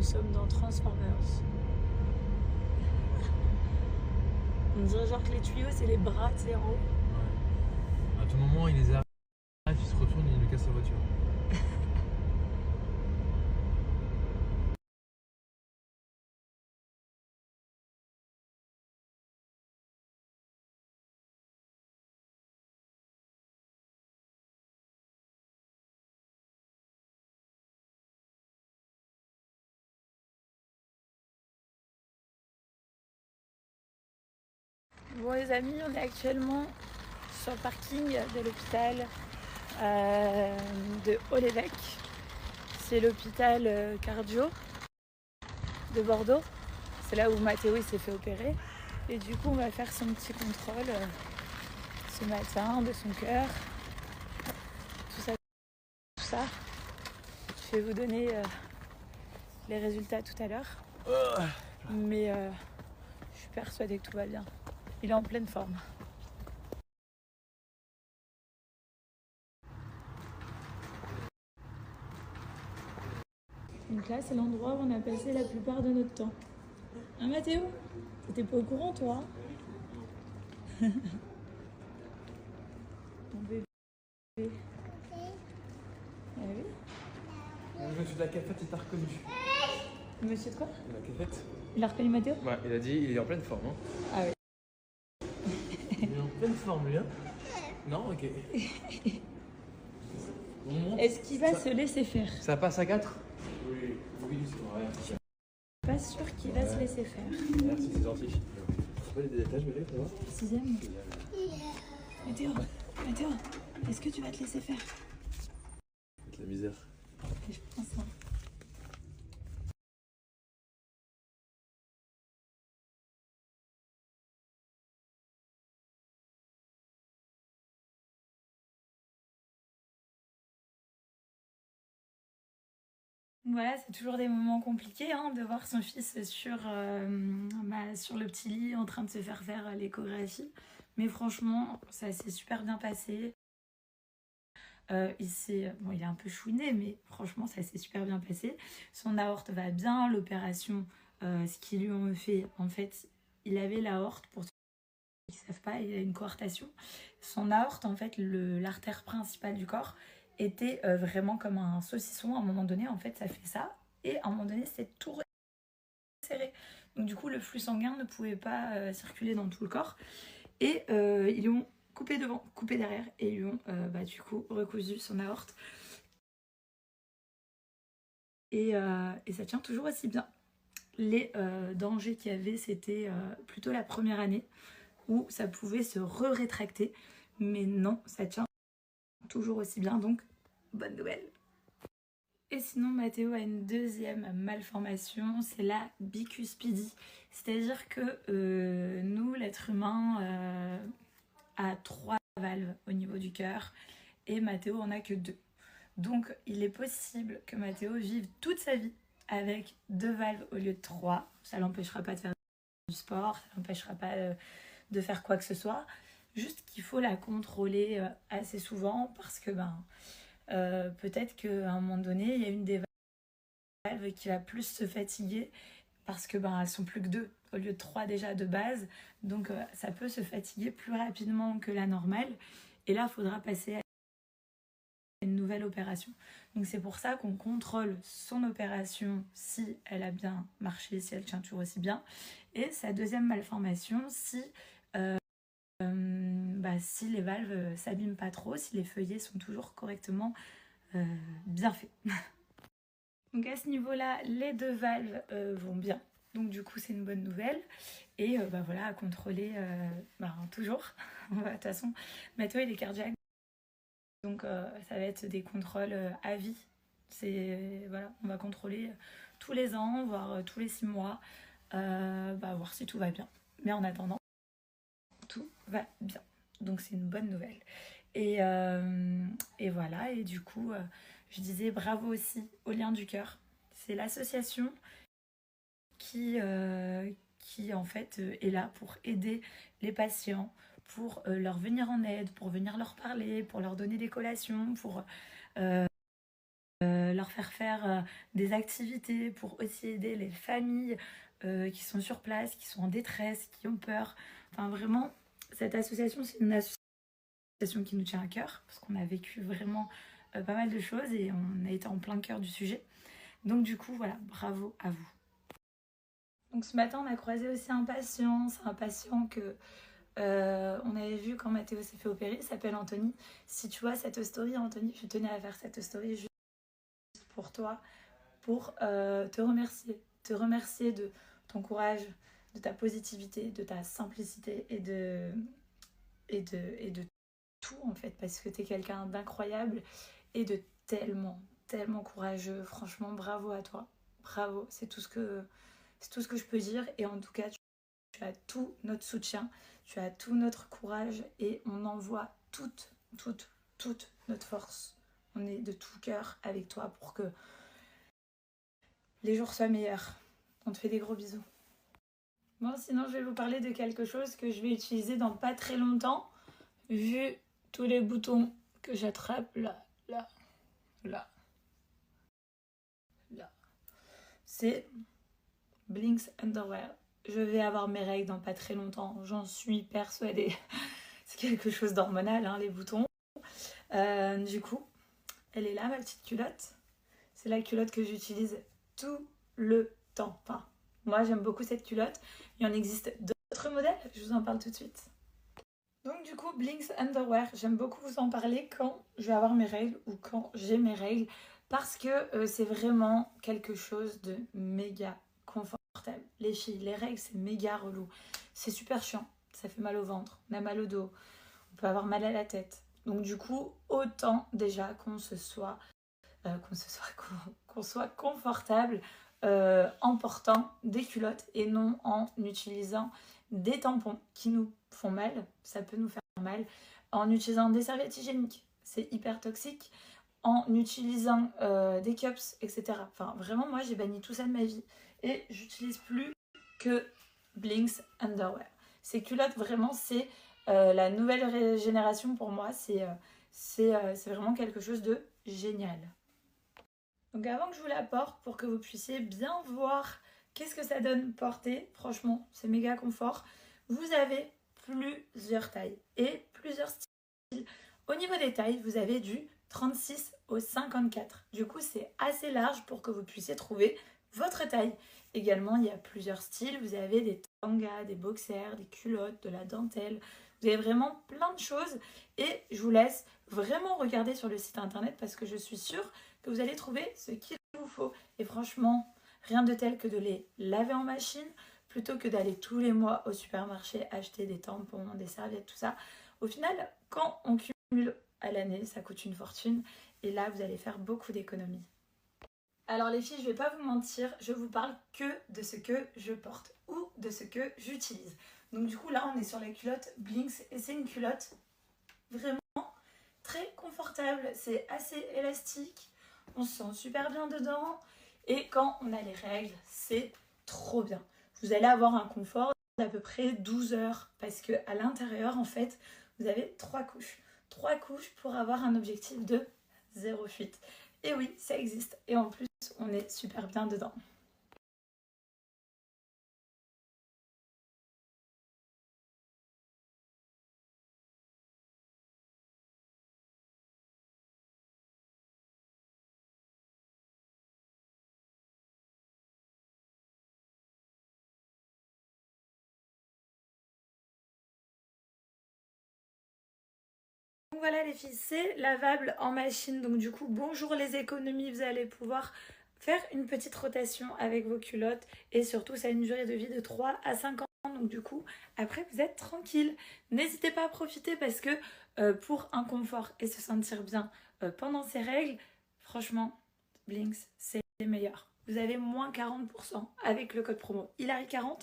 Nous sommes dans Transformers. On dirait genre que les tuyaux c'est les bras, tu sais, en haut. Ouais. À tout moment, il les arrête, il se retourne et il lui casse sa voiture. Bon les amis, on est actuellement sur le parking de l'hôpital de Haut-l'Évêque. C'est l'hôpital cardio de Bordeaux. C'est là où Mathéo il s'est fait opérer. Et du coup on va faire son petit contrôle ce matin de son cœur. Tout ça, tout ça. Je vais vous donner les résultats tout à l'heure. Mais je suis persuadée que tout va bien. Il est en pleine forme. Donc là, c'est l'endroit où on a passé la plupart de notre temps. Hein, Mathéo? T'étais pas au courant, toi? Mon bébé. Ah oui? Le monsieur de la cafette, il t'a reconnu. Monsieur de quoi? La cafette? Il a reconnu Mathéo? Ouais, il a dit, il est en pleine forme. Hein. Ah oui. Il est en pleine forme, lui. Hein. Non, ok. Est-ce qu'il va se laisser faire? Ça passe à 4? Oui, oui, c'est vrai. Pas sûr qu'il va se laisser faire. Merci, c'est gentil. C'est pas les étages, mais ça va? 6ème. Mathéo, Mathéo, est-ce que tu vas te laisser faire? C'est la misère. Je pense. Hein. Voilà, c'est toujours des moments compliqués hein, de voir son fils sur le petit lit en train de se faire l'échographie. Mais franchement, ça s'est super bien passé. Il est un peu chouiné, mais franchement, ça s'est super bien passé. Son aorte va bien, l'opération, ce qu'ils lui ont fait, en fait, il avait l'aorte, pour ceux qui ne savent pas, il a une coartation. Son aorte, en fait, l'artère principale du corps, était vraiment comme un saucisson. À un moment donné, en fait, ça fait ça. Et à un moment donné, c'est tout resserré. Donc du coup, le flux sanguin ne pouvait pas circuler dans tout le corps. Et ils lui ont coupé devant, coupé derrière. Et ils lui ont du coup recousu son aorte. Et ça tient toujours aussi bien. Les dangers qu'il y avait, c'était plutôt la première année où ça pouvait se rétracter. Mais non, ça tient toujours aussi bien. Donc, bonne nouvelle. Et sinon, Mathéo a une deuxième malformation, c'est la bicuspidie. C'est-à-dire que nous, l'être humain, a 3 valves au niveau du cœur et Mathéo en a que 2. Donc, il est possible que Mathéo vive toute sa vie avec 2 valves au lieu de 3. Ça l'empêchera pas de faire du sport, ça l'empêchera pas de faire quoi que ce soit. Juste qu'il faut la contrôler assez souvent parce que peut-être qu'à un moment donné, il y a une des valves qui va plus se fatiguer parce que elles sont plus que 2 au lieu de 3 déjà de base. Donc ça peut se fatiguer plus rapidement que la normale. Et là, il faudra passer à une nouvelle opération. Donc c'est pour ça qu'on contrôle son opération si elle a bien marché, si elle tient toujours aussi bien. Et sa deuxième malformation, si les valves s'abîment pas trop, si les feuillets sont toujours correctement bien faits. Donc à ce niveau-là, les 2 valves vont bien. Donc du coup, c'est une bonne nouvelle. Et voilà, à contrôler toujours. De toute façon, Mathieu, il est cardiaque. Donc ça va être des contrôles à vie. Voilà, on va contrôler tous les ans, voire tous les 6 mois, voir si tout va bien. Mais en attendant, tout va bien. Donc c'est une bonne nouvelle. Et voilà, et du coup, je disais bravo aussi au Liens du Cœur. C'est l'association qui en fait est là pour aider les patients, pour leur venir en aide, pour venir leur parler, pour leur donner des collations, pour leur faire faire des activités pour aussi aider les familles qui sont sur place, qui sont en détresse, qui ont peur. Enfin vraiment, cette association, c'est une association qui nous tient à cœur parce qu'on a vécu vraiment pas mal de choses et on a été en plein cœur du sujet. Donc du coup, voilà, bravo à vous. Donc ce matin, on a croisé aussi un patient. C'est un patient que on avait vu quand Mathéo s'est fait opérer. Il s'appelle Anthony. Si tu vois cette story, Anthony, je tenais à faire cette story juste pour toi, pour te remercier. Te remercier de ton courage, de ta positivité, de ta simplicité et de tout en fait. Parce que tu es quelqu'un d'incroyable et de tellement courageux. Franchement, bravo à toi. Bravo, c'est tout ce que je peux dire. Et en tout cas, tu as tout notre soutien, tu as tout notre courage et on envoie toute notre force. On est de tout cœur avec toi pour que les jours soient meilleurs. On te fait des gros bisous. Bon, sinon, je vais vous parler de quelque chose que je vais utiliser dans pas très longtemps, vu tous les boutons que j'attrape là, là, là, là. C'est Blinks Underwear. Je vais avoir mes règles dans pas très longtemps, j'en suis persuadée. C'est quelque chose d'hormonal, hein, les boutons. Du coup, elle est là, ma petite culotte. C'est la culotte que j'utilise tout le temps. Enfin, moi, j'aime beaucoup cette culotte. Il en existe d'autres modèles, je vous en parle tout de suite. Donc du coup, Blinks Underwear, j'aime beaucoup vous en parler quand je vais avoir mes règles ou quand j'ai mes règles parce que c'est vraiment quelque chose de méga confortable. Les filles, les règles, c'est méga relou. C'est super chiant, ça fait mal au ventre, on a mal au dos, on peut avoir mal à la tête. Donc du coup, autant déjà qu'on soit confortable en portant des culottes et non en utilisant des tampons qui nous font mal, ça peut nous faire mal, en utilisant des serviettes hygiéniques, c'est hyper toxique, en utilisant des cups, etc. Enfin, vraiment, moi, j'ai banni tout ça de ma vie et j'utilise plus que Blinks Underwear. Ces culottes, vraiment, c'est la nouvelle génération pour moi. C'est vraiment quelque chose de génial. Donc avant que je vous la porte, pour que vous puissiez bien voir qu'est-ce que ça donne porter, franchement, c'est méga confort. Vous avez plusieurs tailles et plusieurs styles. Au niveau des tailles, vous avez du 36 au 54. Du coup, c'est assez large pour que vous puissiez trouver votre taille. Également, il y a plusieurs styles. Vous avez des tangas, des boxers, des culottes, de la dentelle. Vous avez vraiment plein de choses. Et je vous laisse vraiment regarder sur le site internet parce que je suis sûre que vous allez trouver ce qu'il vous faut. Et franchement, rien de tel que de les laver en machine plutôt que d'aller tous les mois au supermarché acheter des tampons, des serviettes, tout ça. Au final, quand on cumule à l'année, ça coûte une fortune. Et là, vous allez faire beaucoup d'économies. Alors les filles, je ne vais pas vous mentir, je vous parle que de ce que je porte ou de ce que j'utilise. Donc du coup, là, on est sur la culotte Blinks et c'est une culotte vraiment très confortable. C'est assez élastique, on se sent super bien dedans. Et quand on a les règles, c'est trop bien. Vous allez avoir un confort d'à peu près 12 heures parce qu'à l'intérieur, en fait, vous avez 3 couches. 3 couches pour avoir un objectif de 0 fuite. Et oui, ça existe. Et en plus, on est super bien dedans. Donc voilà les filles, c'est lavable en machine. Donc du coup, bonjour les économies, vous allez pouvoir faire une petite rotation avec vos culottes. Et surtout, ça a une durée de vie de 3 à 5 ans. Donc du coup, après, vous êtes tranquille. N'hésitez pas à profiter parce que pour un confort et se sentir bien pendant ces règles, franchement, Blinks, c'est les meilleurs. Vous avez moins 40% avec le code promo Hilary40.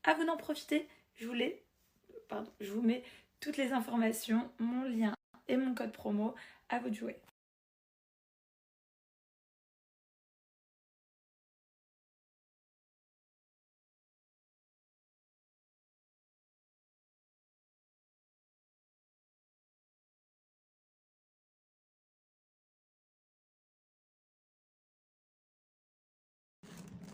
À vous d'en profiter. Je vous mets toutes les informations, mon lien et mon code promo, à vous de jouer.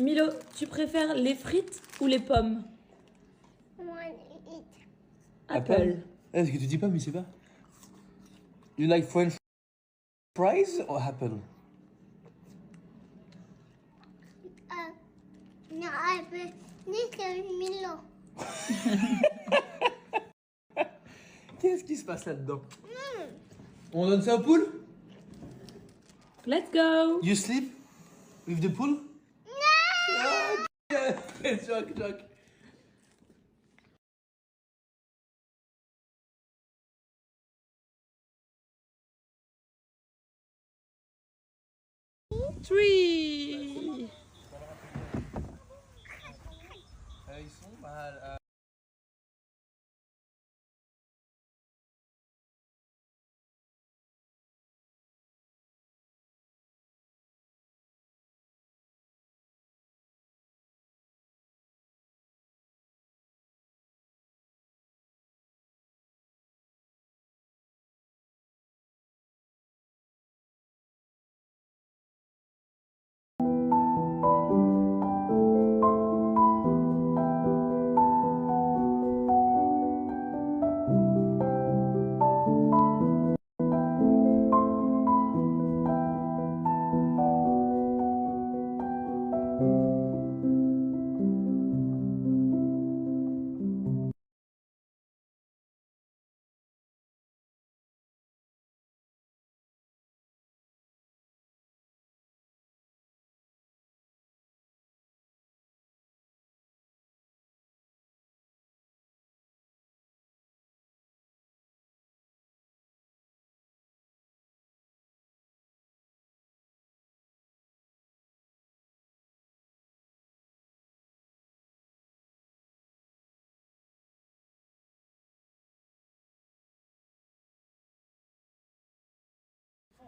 Milo, tu préfères les frites ou les pommes? Apple. Est-ce que tu dis pas, mais c'est pas. You like French fries or apple? No, Apple. Little Milo. Qu'est-ce qui se passe là-dedans? On donne ça aux poules? Let's go. You sleep with the pool? No! Joke. Three. Ils sont mal.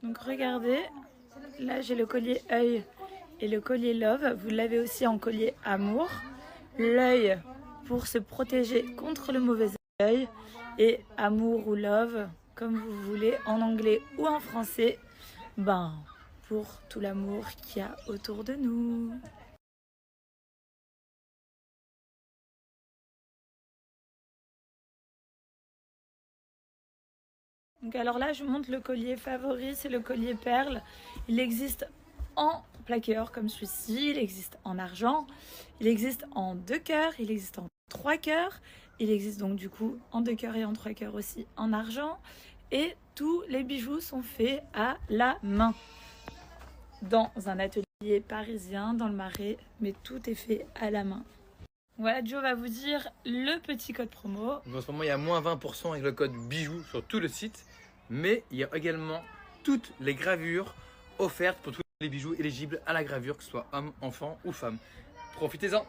Donc regardez, là j'ai le collier œil et le collier love. Vous l'avez aussi en collier amour. L'œil pour se protéger contre le mauvais œil et amour ou love, comme vous voulez, en anglais ou en français, pour tout l'amour qu'il y a autour de nous. Donc alors là, je vous montre le collier favori, c'est le collier perle. Il existe en plaqué-or comme celui-ci, il existe en argent, il existe en 2 cœurs, il existe en 3 cœurs, il existe donc du coup en 2 cœurs et en 3 cœurs aussi en argent. Et tous les bijoux sont faits à la main dans un atelier parisien dans le Marais, mais tout est fait à la main. Voilà, Joe va vous dire le petit code promo. Donc en ce moment, il y a moins 20% avec le code bijoux sur tout le site. Mais il y a également toutes les gravures offertes pour tous les bijoux éligibles à la gravure, que ce soit homme, enfant ou femme. Profitez-en!